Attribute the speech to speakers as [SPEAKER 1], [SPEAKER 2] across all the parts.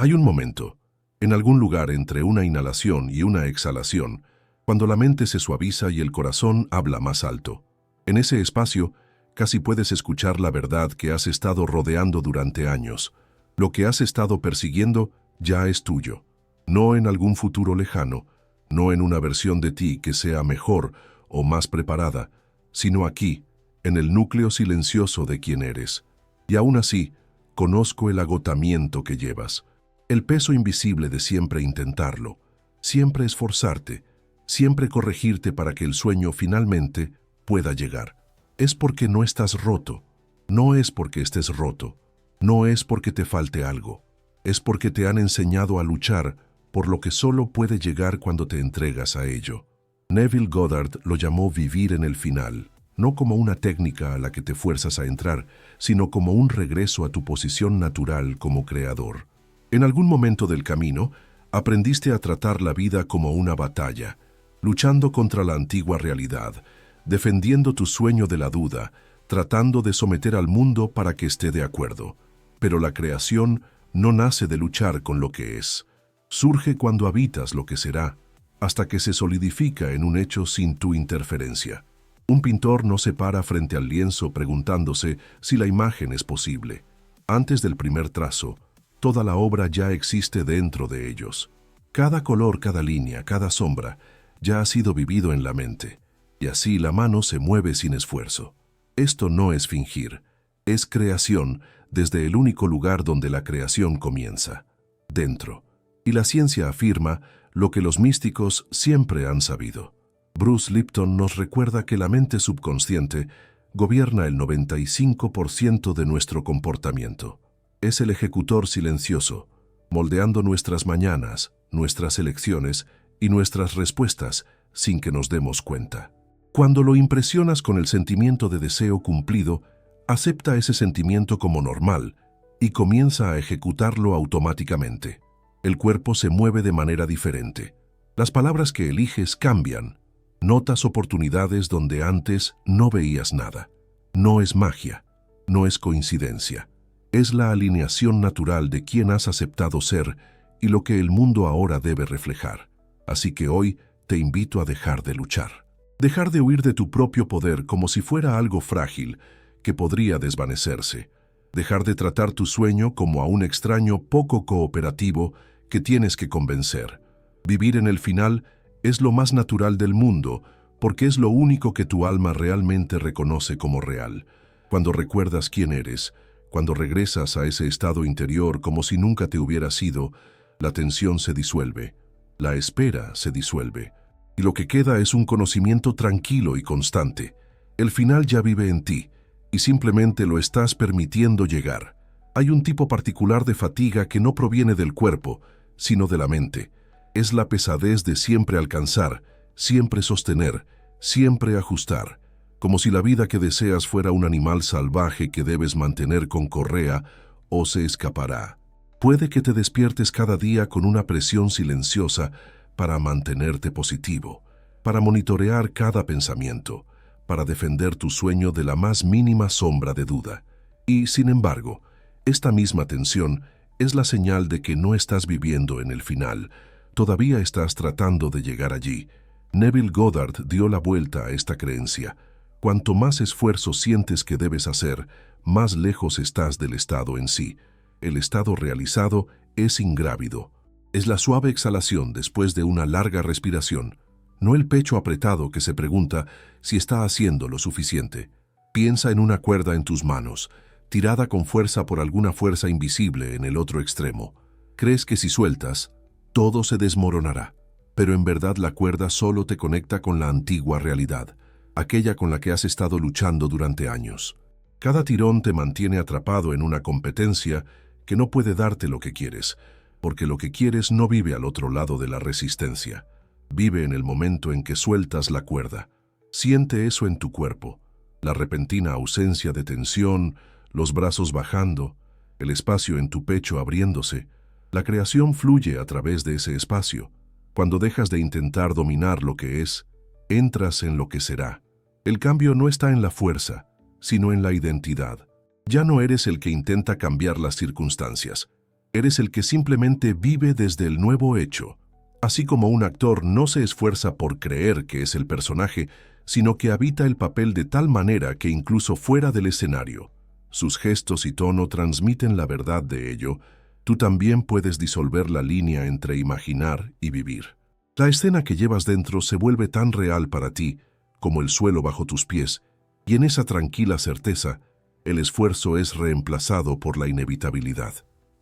[SPEAKER 1] Hay un momento, en algún lugar entre una inhalación y una exhalación, cuando la mente se suaviza y el corazón habla más alto. En ese espacio, casi puedes escuchar la verdad que has estado rodeando durante años. Lo que has estado persiguiendo ya es tuyo. No en algún futuro lejano, no en una versión de ti que sea mejor o más preparada, sino aquí, en el núcleo silencioso de quien eres. Y aún así, conozco el agotamiento que llevas, el peso invisible de siempre intentarlo, siempre esforzarte, siempre corregirte para que el sueño finalmente pueda llegar. Es porque no estás roto, no es porque estés roto, no es porque te falte algo, es porque te han enseñado a luchar por lo que solo puede llegar cuando te entregas a ello. Neville Goddard lo llamó vivir en el final, no como una técnica a la que te fuerzas a entrar, sino como un regreso a tu posición natural como creador. En algún momento del camino, aprendiste a tratar la vida como una batalla, luchando contra la antigua realidad, defendiendo tu sueño de la duda, tratando de someter al mundo para que esté de acuerdo. Pero la creación no nace de luchar con lo que es. Surge cuando habitas lo que será, hasta que se solidifica en un hecho sin tu interferencia. Un pintor no se para frente al lienzo preguntándose si la imagen es posible. Antes del primer trazo, toda la obra ya existe dentro de ellos. Cada color, cada línea, cada sombra, ya ha sido vivido en la mente, y así la mano se mueve sin esfuerzo. Esto no es fingir, es creación desde el único lugar donde la creación comienza, dentro. Y la ciencia afirma lo que los místicos siempre han sabido. Bruce Lipton nos recuerda que la mente subconsciente gobierna el 95% de nuestro comportamiento. Es el ejecutor silencioso, moldeando nuestras mañanas, nuestras elecciones y nuestras respuestas sin que nos demos cuenta. Cuando lo impresionas con el sentimiento de deseo cumplido, acepta ese sentimiento como normal y comienza a ejecutarlo automáticamente. El cuerpo se mueve de manera diferente. Las palabras que eliges cambian. Notas oportunidades donde antes no veías nada. No es magia, no es coincidencia. Es la alineación natural de quien has aceptado ser y lo que el mundo ahora debe reflejar. Así que hoy te invito a dejar de luchar. Dejar de huir de tu propio poder como si fuera algo frágil que podría desvanecerse. Dejar de tratar tu sueño como a un extraño poco cooperativo que tienes que convencer. Vivir en el final es lo más natural del mundo porque es lo único que tu alma realmente reconoce como real. Cuando recuerdas quién eres, cuando regresas a ese estado interior como si nunca te hubieras ido, la tensión se disuelve, la espera se disuelve, y lo que queda es un conocimiento tranquilo y constante. El final ya vive en ti, y simplemente lo estás permitiendo llegar. Hay un tipo particular de fatiga que no proviene del cuerpo, sino de la mente. Es la pesadez de siempre alcanzar, siempre sostener, siempre ajustar, como si la vida que deseas fuera un animal salvaje que debes mantener con correa o se escapará. Puede que te despiertes cada día con una presión silenciosa para mantenerte positivo, para monitorear cada pensamiento, para defender tu sueño de la más mínima sombra de duda. Y, sin embargo, esta misma tensión es la señal de que no estás viviendo en el final, todavía estás tratando de llegar allí. Neville Goddard dio la vuelta a esta creencia. Cuanto más esfuerzo sientes que debes hacer, más lejos estás del estado en sí. El estado realizado es ingrávido. Es la suave exhalación después de una larga respiración, no el pecho apretado que se pregunta si está haciendo lo suficiente. Piensa en una cuerda en tus manos, tirada con fuerza por alguna fuerza invisible en el otro extremo. Crees que si sueltas, todo se desmoronará, pero en verdad la cuerda solo te conecta con la antigua realidad, aquella con la que has estado luchando durante años. Cada tirón te mantiene atrapado en una competencia que no puede darte lo que quieres, porque lo que quieres no vive al otro lado de la resistencia. Vive en el momento en que sueltas la cuerda. Siente eso en tu cuerpo, la repentina ausencia de tensión, los brazos bajando, el espacio en tu pecho abriéndose. La creación fluye a través de ese espacio. Cuando dejas de intentar dominar lo que es, entras en lo que será. El cambio no está en la fuerza, sino en la identidad. Ya no eres el que intenta cambiar las circunstancias. Eres el que simplemente vive desde el nuevo hecho. Así como un actor no se esfuerza por creer que es el personaje, sino que habita el papel de tal manera que incluso fuera del escenario, sus gestos y tono transmiten la verdad de ello, tú también puedes disolver la línea entre imaginar y vivir. La escena que llevas dentro se vuelve tan real para ti como el suelo bajo tus pies, y en esa tranquila certeza, el esfuerzo es reemplazado por la inevitabilidad.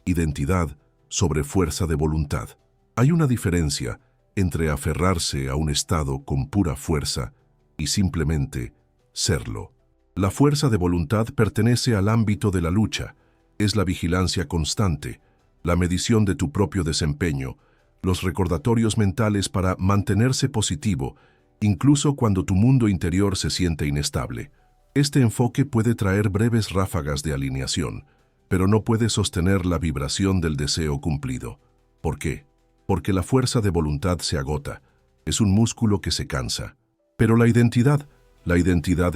[SPEAKER 1] Identidad sobre fuerza de voluntad. Hay una diferencia entre aferrarse a un estado con pura fuerza y simplemente serlo. La fuerza de voluntad pertenece al ámbito de la lucha, es la vigilancia constante, la medición de tu propio desempeño, los recordatorios mentales para mantenerse positivo, incluso cuando tu mundo interior se siente inestable. Este enfoque puede traer breves ráfagas de alineación, pero no puede sostener la vibración del deseo cumplido. ¿Por qué? Porque la fuerza de voluntad se agota, es un músculo que se cansa. Pero la identidad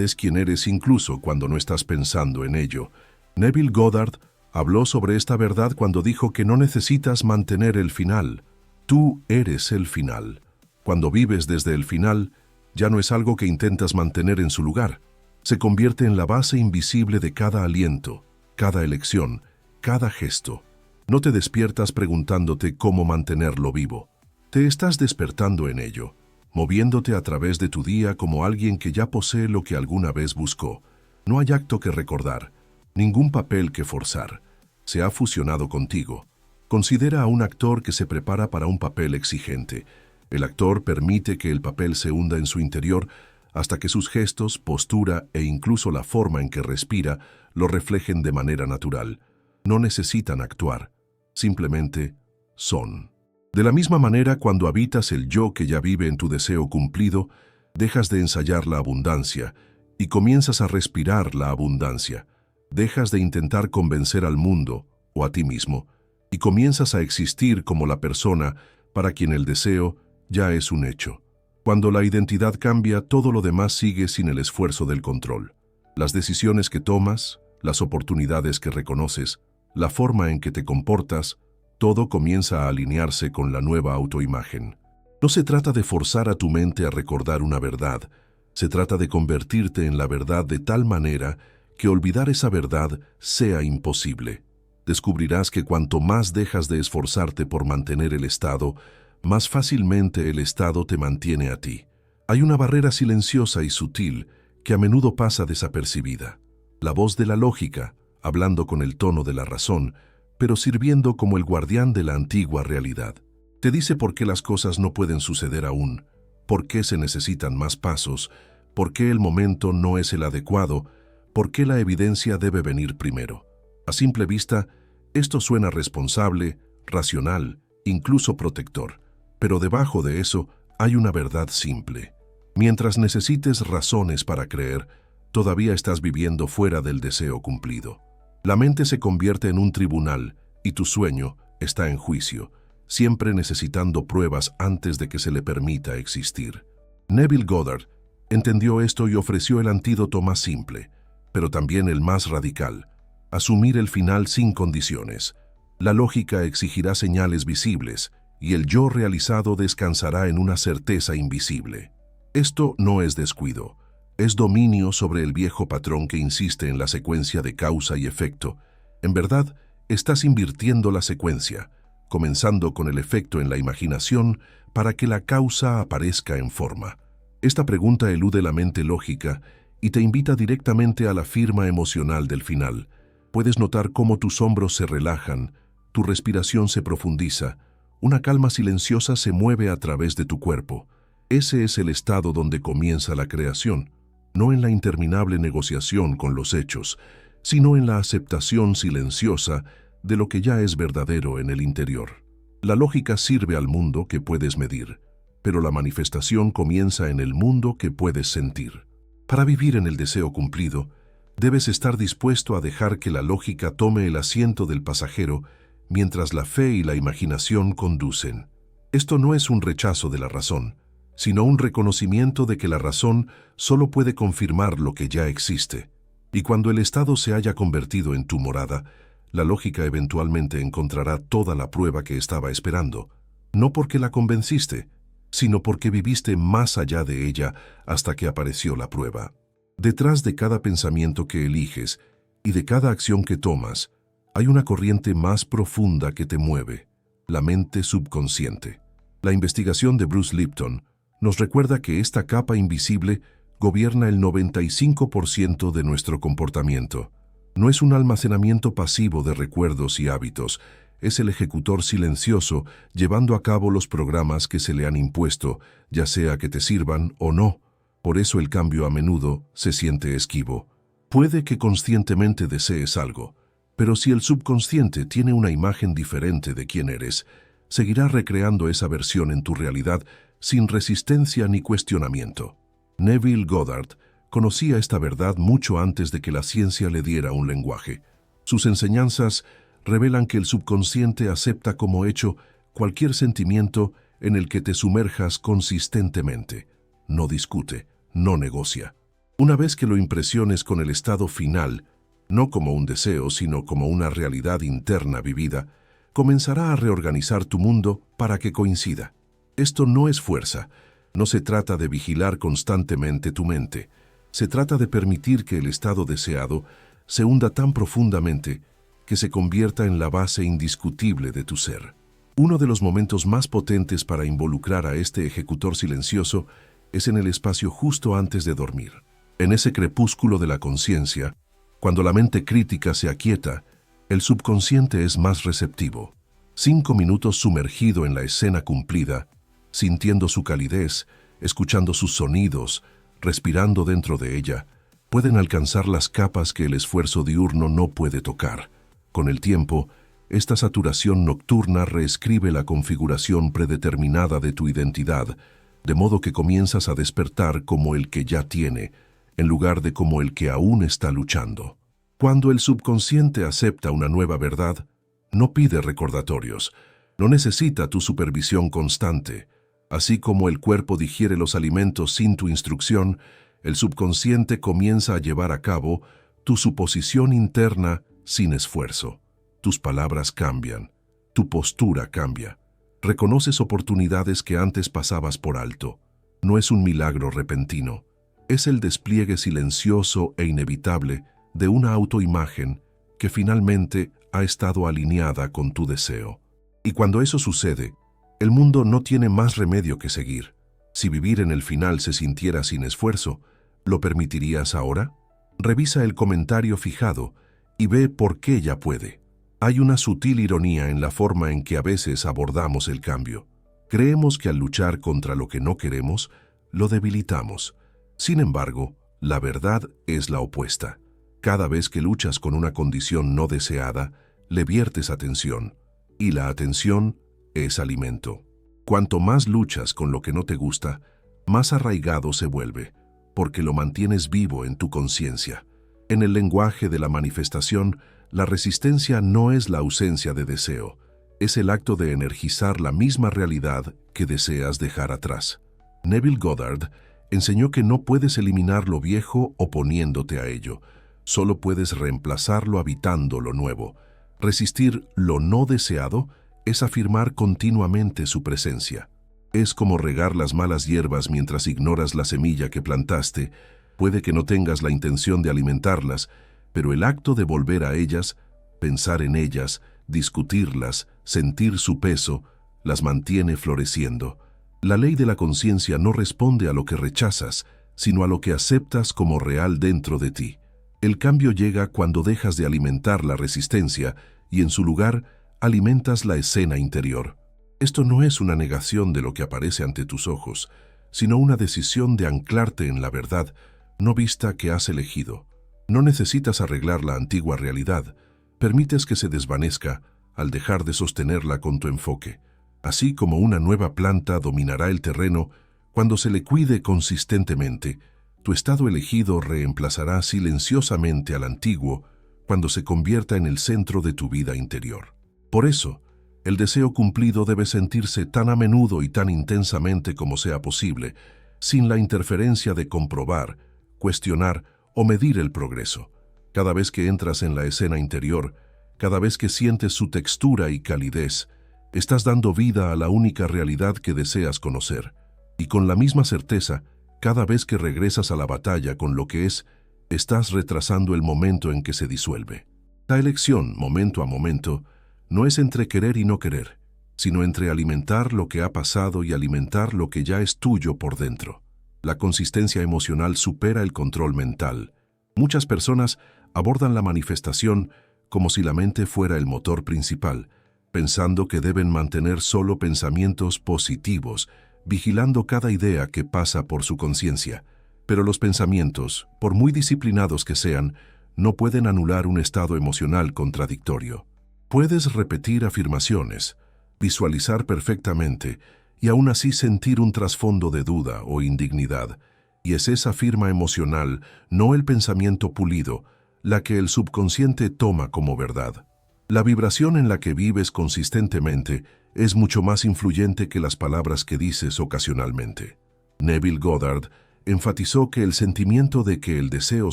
[SPEAKER 1] es quien eres incluso cuando no estás pensando en ello. Neville Goddard habló sobre esta verdad cuando dijo que no necesitas mantener el final. Tú eres el final. Cuando vives desde el final, ya no es algo que intentas mantener en su lugar. Se convierte en la base invisible de cada aliento, cada elección, cada gesto. No te despiertas preguntándote cómo mantenerlo vivo. Te estás despertando en ello, moviéndote a través de tu día como alguien que ya posee lo que alguna vez buscó. No hay acto que recordar, ningún papel que forzar. Se ha fusionado contigo. Considera a un actor que se prepara para un papel exigente. El actor permite que el papel se hunda en su interior hasta que sus gestos, postura e incluso la forma en que respira lo reflejen de manera natural. No necesitan actuar, simplemente son. De la misma manera, cuando habitas el yo que ya vive en tu deseo cumplido, dejas de ensayar la abundancia y comienzas a respirar la abundancia. Dejas de intentar convencer al mundo o a ti mismo y comienzas a existir como la persona para quien el deseo ya es un hecho. Cuando la identidad cambia, todo lo demás sigue sin el esfuerzo del control. Las decisiones que tomas, las oportunidades que reconoces, la forma en que te comportas, todo comienza a alinearse con la nueva autoimagen. No se trata de forzar a tu mente a recordar una verdad, se trata de convertirte en la verdad de tal manera que olvidar esa verdad sea imposible. Descubrirás que cuanto más dejas de esforzarte por mantener el estado, más fácilmente el estado te mantiene a ti. Hay una barrera silenciosa y sutil que a menudo pasa desapercibida. La voz de la lógica, hablando con el tono de la razón, pero sirviendo como el guardián de la antigua realidad. Te dice por qué las cosas no pueden suceder aún, por qué se necesitan más pasos, por qué el momento no es el adecuado, por qué la evidencia debe venir primero. A simple vista, esto suena responsable, racional, incluso protector. Pero debajo de eso hay una verdad simple. Mientras necesites razones para creer, todavía estás viviendo fuera del deseo cumplido. La mente se convierte en un tribunal y tu sueño está en juicio, siempre necesitando pruebas antes de que se le permita existir. Neville Goddard entendió esto y ofreció el antídoto más simple, pero también el más radical: asumir el final sin condiciones. La lógica exigirá señales visibles, y el yo realizado descansará en una certeza invisible. Esto no es descuido, es dominio sobre el viejo patrón que insiste en la secuencia de causa y efecto. En verdad, estás invirtiendo la secuencia, comenzando con el efecto en la imaginación para que la causa aparezca en forma. Esta pregunta elude la mente lógica y te invita directamente a la firma emocional del final. Puedes notar cómo tus hombros se relajan, tu respiración se profundiza, una calma silenciosa se mueve a través de tu cuerpo. Ese es el estado donde comienza la creación, no en la interminable negociación con los hechos, sino en la aceptación silenciosa de lo que ya es verdadero en el interior. La lógica sirve al mundo que puedes medir, pero la manifestación comienza en el mundo que puedes sentir. Para vivir en el deseo cumplido, debes estar dispuesto a dejar que la lógica tome el asiento del pasajero mientras la fe y la imaginación conducen. Esto no es un rechazo de la razón, sino un reconocimiento de que la razón solo puede confirmar lo que ya existe. Y cuando el estado se haya convertido en tu morada, La lógica eventualmente encontrará toda la prueba que estaba esperando, no porque la convenciste, sino porque viviste más allá de ella hasta que apareció la prueba. Detrás de cada pensamiento que eliges y de cada acción que tomas, hay una corriente más profunda que te mueve, la mente subconsciente. La investigación de Bruce Lipton nos recuerda que esta capa invisible gobierna el 95% de nuestro comportamiento. No es un almacenamiento pasivo de recuerdos y hábitos, es el ejecutor silencioso llevando a cabo los programas que se le han impuesto, ya sea que te sirvan o no. Por eso el cambio a menudo se siente esquivo. Puede que conscientemente desees algo, pero si el subconsciente tiene una imagen diferente de quién eres, seguirá recreando esa versión en tu realidad sin resistencia ni cuestionamiento. Neville Goddard conocía esta verdad mucho antes de que la ciencia le diera un lenguaje. Sus enseñanzas revelan que el subconsciente acepta como hecho cualquier sentimiento en el que te sumerjas consistentemente. No discute, no negocia. Una vez que lo impresiones con el estado final, no como un deseo, sino como una realidad interna vivida, comenzará a reorganizar tu mundo para que coincida. Esto no es fuerza, no se trata de vigilar constantemente tu mente, se trata de permitir que el estado deseado se hunda tan profundamente que se convierta en la base indiscutible de tu ser. Uno de los momentos más potentes para involucrar a este ejecutor silencioso es en el espacio justo antes de dormir. En ese crepúsculo de la conciencia, cuando la mente crítica se aquieta, el subconsciente es más receptivo. 5 minutos sumergido en la escena cumplida, sintiendo su calidez, escuchando sus sonidos, respirando dentro de ella, pueden alcanzar las capas que el esfuerzo diurno no puede tocar. Con el tiempo, esta saturación nocturna reescribe la configuración predeterminada de tu identidad, de modo que comienzas a despertar como el que ya tiene, en lugar de como el que aún está luchando. Cuando el subconsciente acepta una nueva verdad, no pide recordatorios, no necesita tu supervisión constante. Así como el cuerpo digiere los alimentos sin tu instrucción, el subconsciente comienza a llevar a cabo tu suposición interna sin esfuerzo. Tus palabras cambian, tu postura cambia. Reconoces oportunidades que antes pasabas por alto. No es un milagro repentino, es el despliegue silencioso e inevitable de una autoimagen que finalmente ha estado alineada con tu deseo. Y cuando eso sucede, el mundo no tiene más remedio que seguir. Si vivir en el final se sintiera sin esfuerzo, ¿lo permitirías ahora? Revisa el comentario fijado y ve por qué ya puede. Hay una sutil ironía en la forma en que a veces abordamos el cambio. Creemos que al luchar contra lo que no queremos, lo debilitamos. Sin embargo, la verdad es la opuesta. Cada vez que luchas con una condición no deseada, le viertes atención, y la atención es alimento. Cuanto más luchas con lo que no te gusta, más arraigado se vuelve, porque lo mantienes vivo en tu conciencia. En el lenguaje de la manifestación, la resistencia no es la ausencia de deseo, es el acto de energizar la misma realidad que deseas dejar atrás. Neville Goddard enseñó que no puedes eliminar lo viejo oponiéndote a ello, solo puedes reemplazarlo habitando lo nuevo. Resistir lo no deseado es afirmar continuamente su presencia. Es como regar las malas hierbas mientras ignoras la semilla que plantaste. Puede que no tengas la intención de alimentarlas, pero el acto de volver a ellas, pensar en ellas, discutirlas, sentir su peso, las mantiene floreciendo. La ley de la conciencia no responde a lo que rechazas, sino a lo que aceptas como real dentro de ti. El cambio llega cuando dejas de alimentar la resistencia y en su lugar alimentas la escena interior. Esto no es una negación de lo que aparece ante tus ojos, sino una decisión de anclarte en la verdad no vista que has elegido. No necesitas arreglar la antigua realidad, permites que se desvanezca al dejar de sostenerla con tu enfoque. Así como una nueva planta dominará el terreno cuando se le cuide consistentemente, tu estado elegido reemplazará silenciosamente al antiguo cuando se convierta en el centro de tu vida interior. Por eso, el deseo cumplido debe sentirse tan a menudo y tan intensamente como sea posible, sin la interferencia de comprobar, cuestionar o medir el progreso. Cada vez que entras en la escena interior, Cada vez que sientes su textura y calidez, estás dando vida a la única realidad que deseas conocer. Y con la misma certeza, cada vez que regresas a la batalla con lo que es, estás retrasando el momento en que se disuelve. La elección, momento a momento, no es entre querer y no querer, sino entre alimentar lo que ha pasado y alimentar lo que ya es tuyo por dentro. La consistencia emocional supera el control mental. Muchas personas abordan la manifestación como si la mente fuera el motor principal, pensando que deben mantener solo pensamientos positivos, vigilando cada idea que pasa por su conciencia. Pero los pensamientos, por muy disciplinados que sean, no pueden anular un estado emocional contradictorio. Puedes repetir afirmaciones, visualizar perfectamente y aún así sentir un trasfondo de duda o indignidad, y es esa firma emocional, no el pensamiento pulido, la que el subconsciente toma como verdad. La vibración en la que vives consistentemente es mucho más influyente que las palabras que dices ocasionalmente. Neville Goddard enfatizó que el sentimiento de que el deseo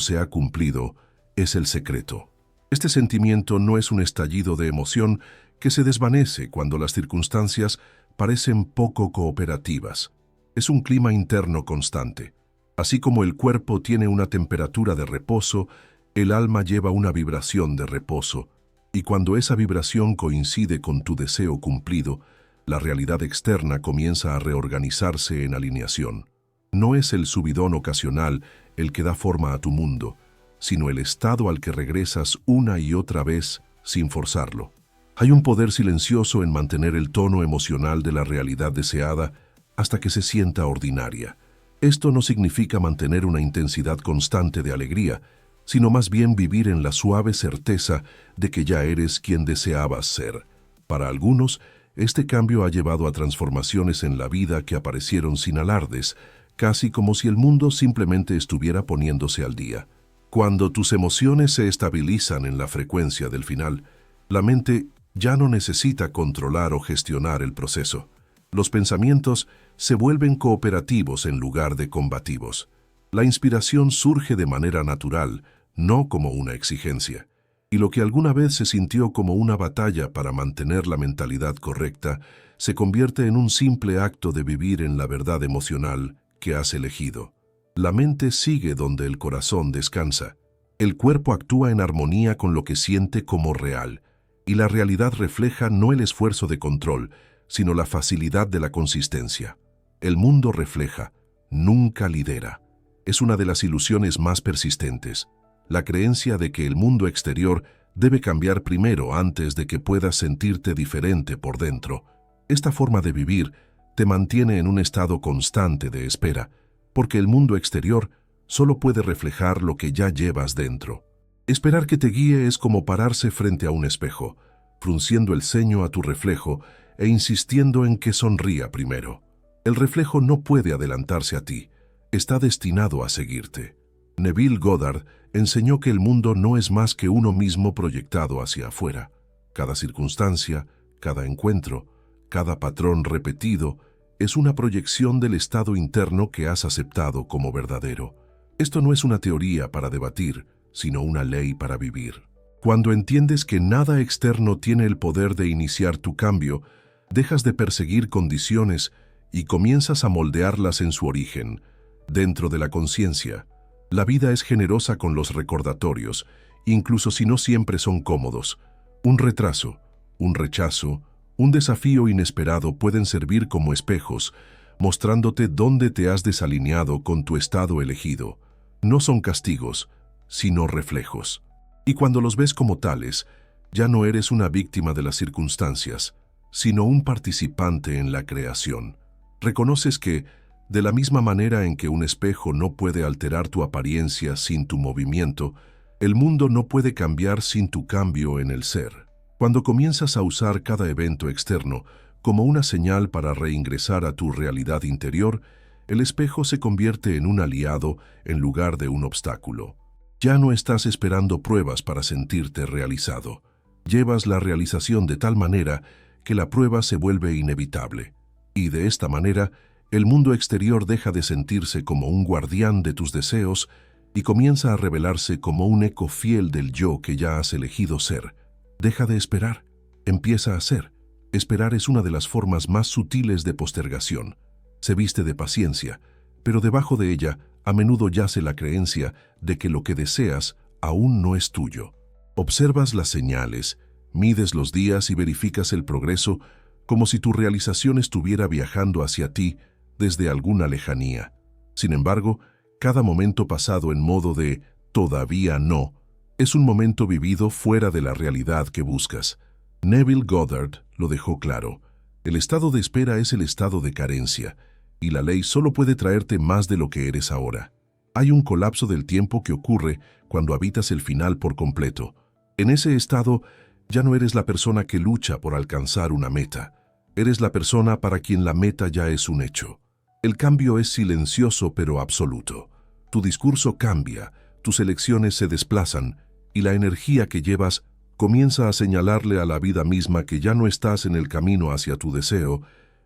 [SPEAKER 1] se ha cumplido es el secreto. Este sentimiento no es un estallido de emoción que se desvanece cuando las circunstancias parecen poco cooperativas. Es un clima interno constante. Así como el cuerpo tiene una temperatura de reposo, el alma lleva una vibración de reposo, y cuando esa vibración coincide con tu deseo cumplido, la realidad externa comienza a reorganizarse en alineación. No es el subidón ocasional el que da forma a tu mundo, sino el estado al que regresas una y otra vez sin forzarlo. Hay un poder silencioso en mantener el tono emocional de la realidad deseada hasta que se sienta ordinaria. Esto no significa mantener una intensidad constante de alegría, sino más bien vivir en la suave certeza de que ya eres quien deseabas ser. Para algunos, este cambio ha llevado a transformaciones en la vida que aparecieron sin alardes, casi como si el mundo simplemente estuviera poniéndose al día. Cuando tus emociones se estabilizan en la frecuencia del final, la mente ya no necesita controlar o gestionar el proceso. Los pensamientos se vuelven cooperativos en lugar de combativos. La inspiración surge de manera natural, no como una exigencia. Y lo que alguna vez se sintió como una batalla para mantener la mentalidad correcta, se convierte en un simple acto de vivir en la verdad emocional que has elegido. La mente sigue donde el corazón descansa. El cuerpo actúa en armonía con lo que siente como real, y la realidad refleja no el esfuerzo de control, sino la facilidad de la consistencia. El mundo refleja, nunca lidera. Es una de las ilusiones más persistentes, la creencia de que el mundo exterior debe cambiar primero antes de que puedas sentirte diferente por dentro. Esta forma de vivir te mantiene en un estado constante de espera, porque el mundo exterior solo puede reflejar lo que ya llevas dentro. Esperar que te guíe es como pararse frente a un espejo, frunciendo el ceño a tu reflejo e insistiendo en que sonría primero. El reflejo no puede adelantarse a ti, está destinado a seguirte. Neville Goddard enseñó que el mundo no es más que uno mismo proyectado hacia afuera. Cada circunstancia, cada encuentro, cada patrón repetido es una proyección del estado interno que has aceptado como verdadero. Esto no es una teoría para debatir, sino una ley para vivir. Cuando entiendes que nada externo tiene el poder de iniciar tu cambio, dejas de perseguir condiciones y comienzas a moldearlas en su origen, dentro de la conciencia. La vida es generosa con los recordatorios, incluso si no siempre son cómodos. Un retraso, un rechazo, un desafío inesperado pueden servir como espejos, mostrándote dónde te has desalineado con tu estado elegido. No son castigos, sino reflejos. Y cuando los ves como tales, ya no eres una víctima de las circunstancias, sino un participante en la creación. Reconoces que, de la misma manera en que un espejo no puede alterar tu apariencia sin tu movimiento, el mundo no puede cambiar sin tu cambio en el ser. Cuando comienzas a usar cada evento externo como una señal para reingresar a tu realidad interior, el espejo se convierte en un aliado en lugar de un obstáculo. Ya no estás esperando pruebas para sentirte realizado. Llevas la realización de tal manera que la prueba se vuelve inevitable. Y de esta manera, el mundo exterior deja de sentirse como un guardián de tus deseos y comienza a revelarse como un eco fiel del yo que ya has elegido ser. Deja de esperar. Empieza a ser. Esperar es una de las formas más sutiles de postergación. Se viste de paciencia, pero debajo de ella a menudo yace la creencia de que lo que deseas aún no es tuyo. Observas las señales, mides los días y verificas el progreso como si tu realización estuviera viajando hacia ti desde alguna lejanía. Sin embargo, cada momento pasado en modo de «todavía no» es un momento vivido fuera de la realidad que buscas. Neville Goddard lo dejó claro. El estado de espera es el estado de carencia, y la ley solo puede traerte más de lo que eres ahora. Hay un colapso del tiempo que ocurre cuando habitas el final por completo. En ese estado, ya no eres la persona que lucha por alcanzar una meta. Eres la persona para quien la meta ya es un hecho. El cambio es silencioso pero absoluto. Tu discurso cambia, tus elecciones se desplazan, y la energía que llevas comienza a señalarle a la vida misma que ya no estás en el camino hacia tu deseo,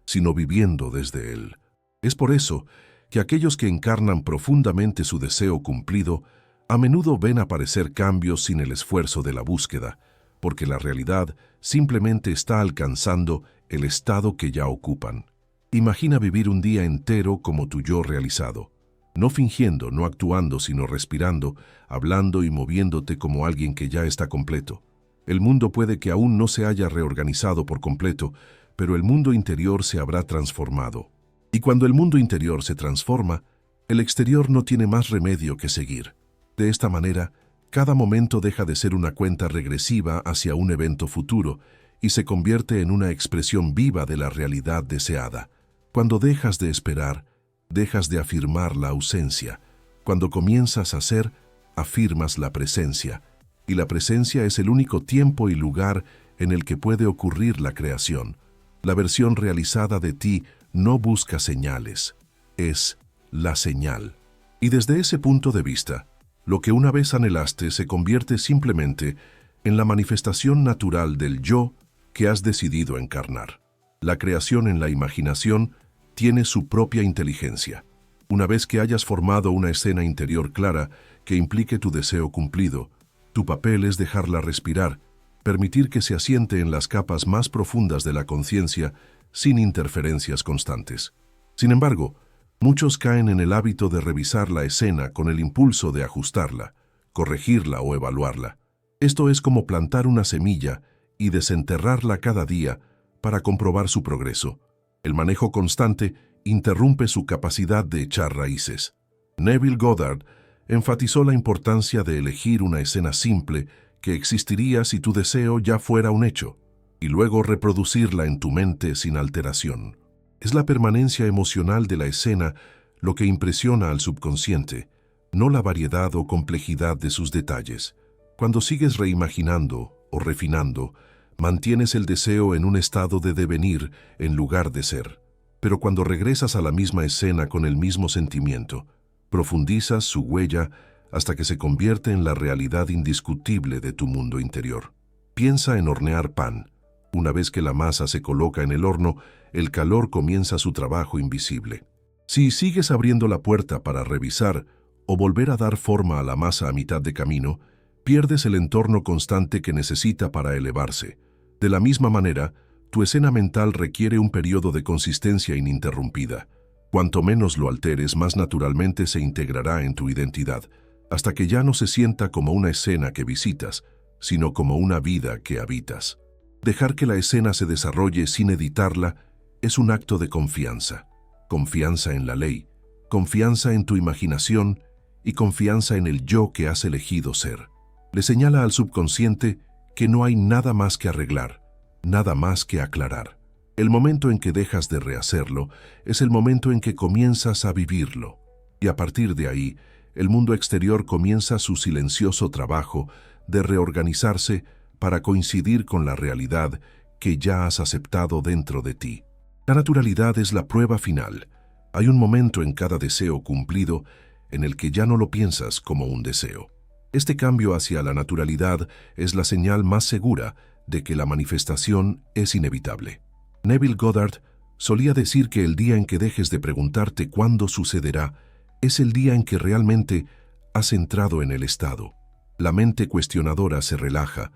[SPEAKER 1] sino viviendo desde él. Es por eso que aquellos que encarnan profundamente su deseo cumplido a menudo ven aparecer cambios sin el esfuerzo de la búsqueda, porque la realidad simplemente está alcanzando el estado que ya ocupan. Imagina vivir un día entero como tu yo realizado, no fingiendo, no actuando, sino respirando, hablando y moviéndote como alguien que ya está completo. El mundo puede que aún no se haya reorganizado por completo, pero el mundo interior se habrá transformado. Y cuando el mundo interior se transforma, el exterior no tiene más remedio que seguir. De esta manera, cada momento deja de ser una cuenta regresiva hacia un evento futuro y se convierte en una expresión viva de la realidad deseada. Cuando dejas de esperar, dejas de afirmar la ausencia. Cuando comienzas a ser, afirmas la presencia. Y la presencia es el único tiempo y lugar en el que puede ocurrir la creación. La versión realizada de ti no busca señales, es la señal. Y desde ese punto de vista, lo que una vez anhelaste se convierte simplemente en la manifestación natural del yo que has decidido encarnar. La creación en la imaginación tiene su propia inteligencia. Una vez que hayas formado una escena interior clara que implique tu deseo cumplido, tu papel es dejarla respirar, permitir que se asiente en las capas más profundas de la conciencia sin interferencias constantes. Sin embargo, muchos caen en el hábito de revisar la escena con el impulso de ajustarla, corregirla o evaluarla. Esto es como plantar una semilla y desenterrarla cada día para comprobar su progreso. El manejo constante interrumpe su capacidad de echar raíces. Neville Goddard enfatizó la importancia de elegir una escena simple que existiría si tu deseo ya fuera un hecho, y luego reproducirla en tu mente sin alteración. Es la permanencia emocional de la escena lo que impresiona al subconsciente, no la variedad o complejidad de sus detalles. Cuando sigues reimaginando o refinando, mantienes el deseo en un estado de devenir en lugar de ser. Pero cuando regresas a la misma escena con el mismo sentimiento, profundizas su huella hasta que se convierte en la realidad indiscutible de tu mundo interior. Piensa en hornear pan. Una vez que la masa se coloca en el horno, el calor comienza su trabajo invisible. Si sigues abriendo la puerta para revisar o volver a dar forma a la masa a mitad de camino, pierdes el entorno constante que necesita para elevarse. De la misma manera, tu escena mental requiere un periodo de consistencia ininterrumpida. Cuanto menos lo alteres, más naturalmente se integrará en tu identidad, hasta que ya no se sienta como una escena que visitas, sino como una vida que habitas. Dejar que la escena se desarrolle sin editarla es un acto de confianza. Confianza en la ley, confianza en tu imaginación y confianza en el yo que has elegido ser. Le señala al subconsciente que no hay nada más que arreglar, nada más que aclarar. El momento en que dejas de rehacerlo es el momento en que comienzas a vivirlo. Y a partir de ahí, el mundo exterior comienza su silencioso trabajo de reorganizarse para coincidir con la realidad que ya has aceptado dentro de ti. La naturalidad es la prueba final. Hay un momento en cada deseo cumplido en el que ya no lo piensas como un deseo. Este cambio hacia la naturalidad es la señal más segura de que la manifestación es inevitable. Neville Goddard solía decir que el día en que dejes de preguntarte cuándo sucederá es el día en que realmente has entrado en el estado. La mente cuestionadora se relaja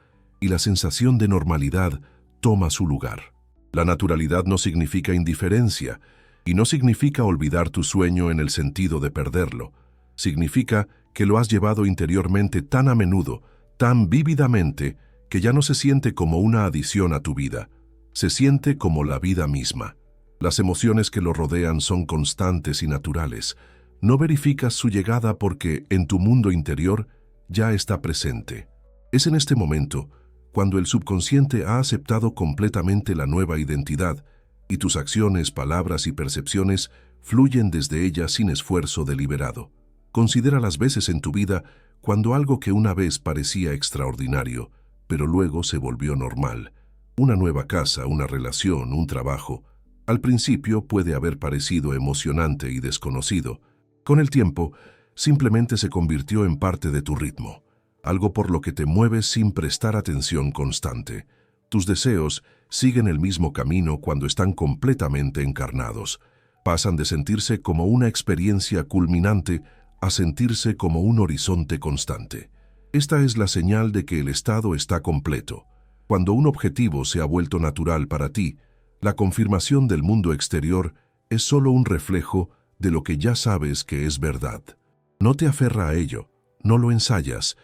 [SPEAKER 1] y la sensación de normalidad toma su lugar. La naturalidad no significa indiferencia y no significa olvidar tu sueño en el sentido de perderlo. Significa que lo has llevado interiormente tan a menudo, tan vívidamente, que ya no se siente como una adición a tu vida. Se siente como la vida misma. Las emociones que lo rodean son constantes y naturales. No verificas su llegada porque en tu mundo interior ya está presente. Es en este momento cuando el subconsciente ha aceptado completamente la nueva identidad y tus acciones, palabras y percepciones fluyen desde ella sin esfuerzo deliberado. Considera las veces en tu vida cuando algo que una vez parecía extraordinario, pero luego se volvió normal. Una nueva casa, una relación, un trabajo. Al principio puede haber parecido emocionante y desconocido. Con el tiempo, simplemente se convirtió en parte de tu ritmo, algo por lo que te mueves sin prestar atención constante. Tus deseos siguen el mismo camino cuando están completamente encarnados. Pasan de sentirse como una experiencia culminante a sentirse como un horizonte constante. Esta es la señal de que el estado está completo. Cuando un objetivo se ha vuelto natural para ti, la confirmación del mundo exterior es solo un reflejo de lo que ya sabes que es verdad. No te aferra a ello, no lo ensayas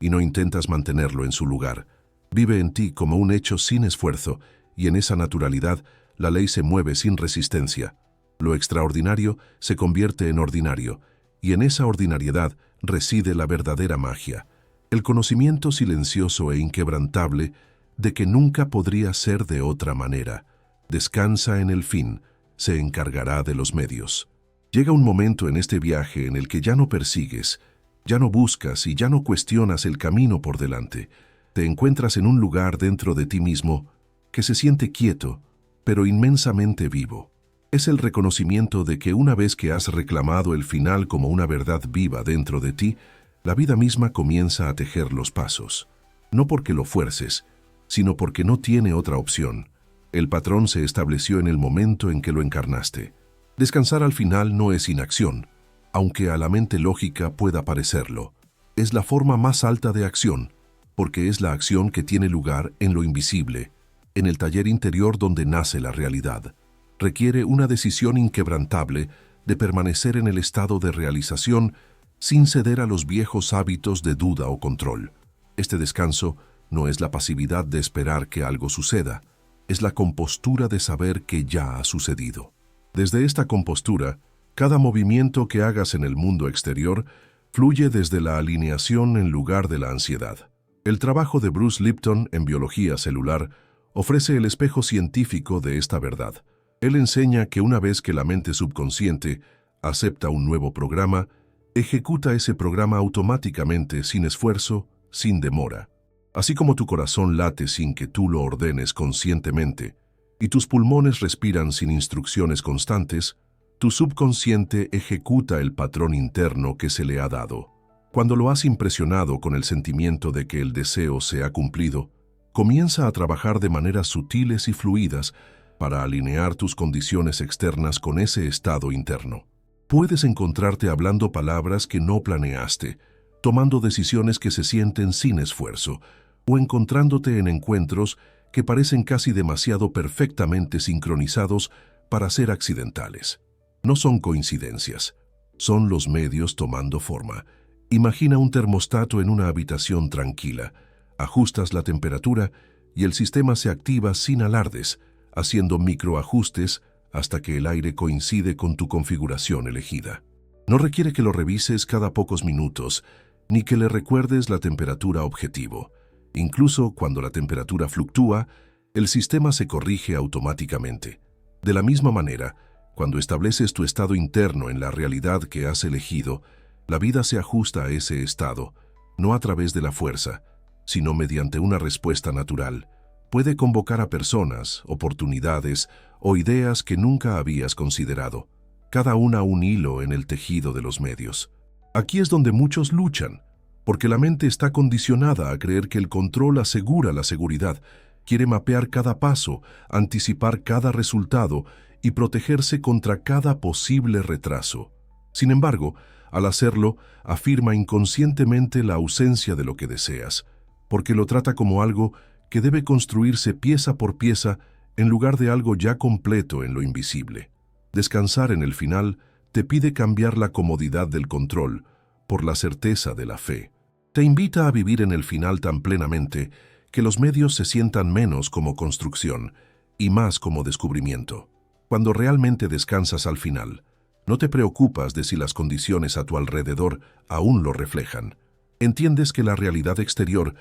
[SPEAKER 1] y no intentas mantenerlo en su lugar. Vive en ti como un hecho sin esfuerzo y en esa naturalidad la ley se mueve sin resistencia. Lo extraordinario se convierte en ordinario y en esa ordinariedad reside la verdadera magia, el conocimiento silencioso e inquebrantable de que nunca podría ser de otra manera. Descansa en el fin, se encargará de los medios. Llega un momento en este viaje en el que ya no persigues, ya no buscas y ya no cuestionas el camino por delante. Te encuentras en un lugar dentro de ti mismo que se siente quieto, pero inmensamente vivo. Es el reconocimiento de que una vez que has reclamado el final como una verdad viva dentro de ti, la vida misma comienza a tejer los pasos. No porque lo fuerces, sino porque no tiene otra opción. El patrón se estableció en el momento en que lo encarnaste. Descansar al final no es inacción, aunque a la mente lógica pueda parecerlo. Es la forma más alta de acción, porque es la acción que tiene lugar en lo invisible, en el taller interior donde nace la realidad. Requiere una decisión inquebrantable de permanecer en el estado de realización sin ceder a los viejos hábitos de duda o control. Este descanso no es la pasividad de esperar que algo suceda, es la compostura de saber que ya ha sucedido. Desde esta compostura, cada movimiento que hagas en el mundo exterior fluye desde la alineación en lugar de la ansiedad. El trabajo de Bruce Lipton en biología celular ofrece el espejo científico de esta verdad. Él enseña que una vez que la mente subconsciente acepta un nuevo programa, ejecuta ese programa automáticamente, sin esfuerzo, sin demora. Así como tu corazón late sin que tú lo ordenes conscientemente, y tus pulmones respiran sin instrucciones constantes, tu subconsciente ejecuta el patrón interno que se le ha dado. Cuando lo has impresionado con el sentimiento de que el deseo se ha cumplido, comienza a trabajar de maneras sutiles y fluidas para alinear tus condiciones externas con ese estado interno. Puedes encontrarte hablando palabras que no planeaste, tomando decisiones que se sienten sin esfuerzo, o encontrándote en encuentros que parecen casi demasiado perfectamente sincronizados para ser accidentales. No son coincidencias, son los medios tomando forma. Imagina un termostato en una habitación tranquila. Ajustas la temperatura y el sistema se activa sin alardes, haciendo microajustes hasta que el aire coincide con tu configuración elegida. No requiere que lo revises cada pocos minutos, ni que le recuerdes la temperatura objetivo. Incluso cuando la temperatura fluctúa, el sistema se corrige automáticamente. De la misma manera, cuando estableces tu estado interno en la realidad que has elegido, la vida se ajusta a ese estado, no a través de la fuerza, sino mediante una respuesta natural. Puede convocar a personas, oportunidades o ideas que nunca habías considerado, cada una un hilo en el tejido de los medios. Aquí es donde muchos luchan, porque la mente está condicionada a creer que el control asegura la seguridad, quiere mapear cada paso, anticipar cada resultado y protegerse contra cada posible retraso. Sin embargo, al hacerlo, afirma inconscientemente la ausencia de lo que deseas, porque lo trata como algo que debe construirse pieza por pieza en lugar de algo ya completo en lo invisible. Descansar en el final te pide cambiar la comodidad del control por la certeza de la fe. Te invita a vivir en el final tan plenamente que los medios se sientan menos como construcción y más como descubrimiento. Cuando realmente descansas al final, no te preocupas de si las condiciones a tu alrededor aún lo reflejan. Entiendes que la realidad exterior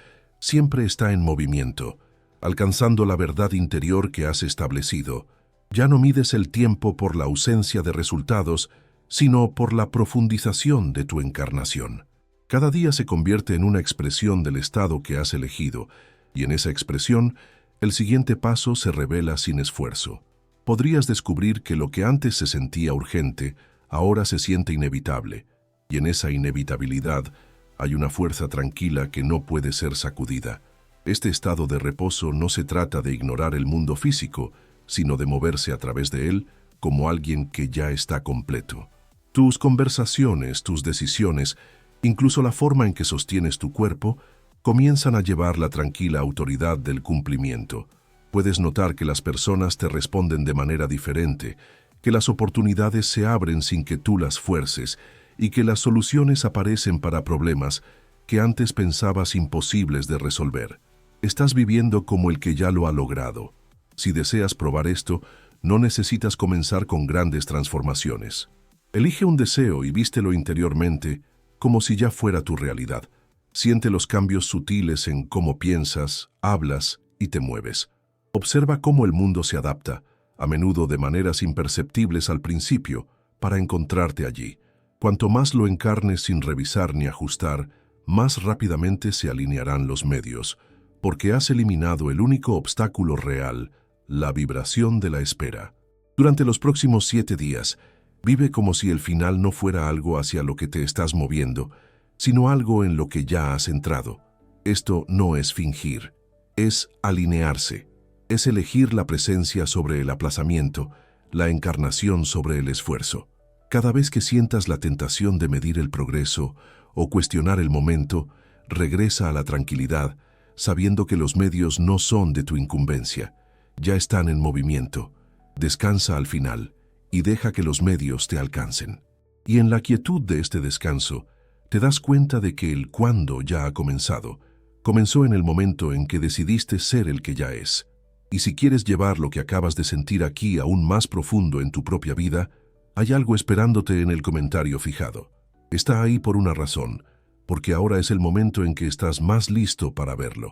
[SPEAKER 1] siempre está en movimiento, alcanzando la verdad interior que has establecido. Ya no mides el tiempo por la ausencia de resultados, sino por la profundización de tu encarnación. Cada día se convierte en una expresión del estado que has elegido, y en esa expresión, el siguiente paso se revela sin esfuerzo. Podrías descubrir que lo que antes se sentía urgente, ahora se siente inevitable, y en esa inevitabilidad hay una fuerza tranquila que no puede ser sacudida. Este estado de reposo no se trata de ignorar el mundo físico, sino de moverse a través de él como alguien que ya está completo. Tus conversaciones, tus decisiones, incluso la forma en que sostienes tu cuerpo, comienzan a llevar la tranquila autoridad del cumplimiento. Puedes notar que las personas te responden de manera diferente, que las oportunidades se abren sin que tú las fuerces y que las soluciones aparecen para problemas que antes pensabas imposibles de resolver. Estás viviendo como el que ya lo ha logrado. Si deseas probar esto, no necesitas comenzar con grandes transformaciones. Elige un deseo y vístelo interiormente como si ya fuera tu realidad. Siente los cambios sutiles en cómo piensas, hablas y te mueves. Observa cómo el mundo se adapta, a menudo de maneras imperceptibles al principio, para encontrarte allí. Cuanto más lo encarnes sin revisar ni ajustar, más rápidamente se alinearán los medios, porque has eliminado el único obstáculo real, la vibración de la espera. Durante los próximos 7 días, vive como si el final no fuera algo hacia lo que te estás moviendo, sino algo en lo que ya has entrado. Esto no es fingir, es alinearse. Es elegir la presencia sobre el aplazamiento, la encarnación sobre el esfuerzo. Cada vez que sientas la tentación de medir el progreso o cuestionar el momento, regresa a la tranquilidad, sabiendo que los medios no son de tu incumbencia, ya están en movimiento. Descansa al final y deja que los medios te alcancen. Y en la quietud de este descanso, te das cuenta de que el cuándo ya ha comenzado. Comenzó en el momento en que decidiste ser el que ya es. Y si quieres llevar lo que acabas de sentir aquí aún más profundo en tu propia vida, hay algo esperándote en el comentario fijado. Está ahí por una razón, porque ahora es el momento en que estás más listo para verlo.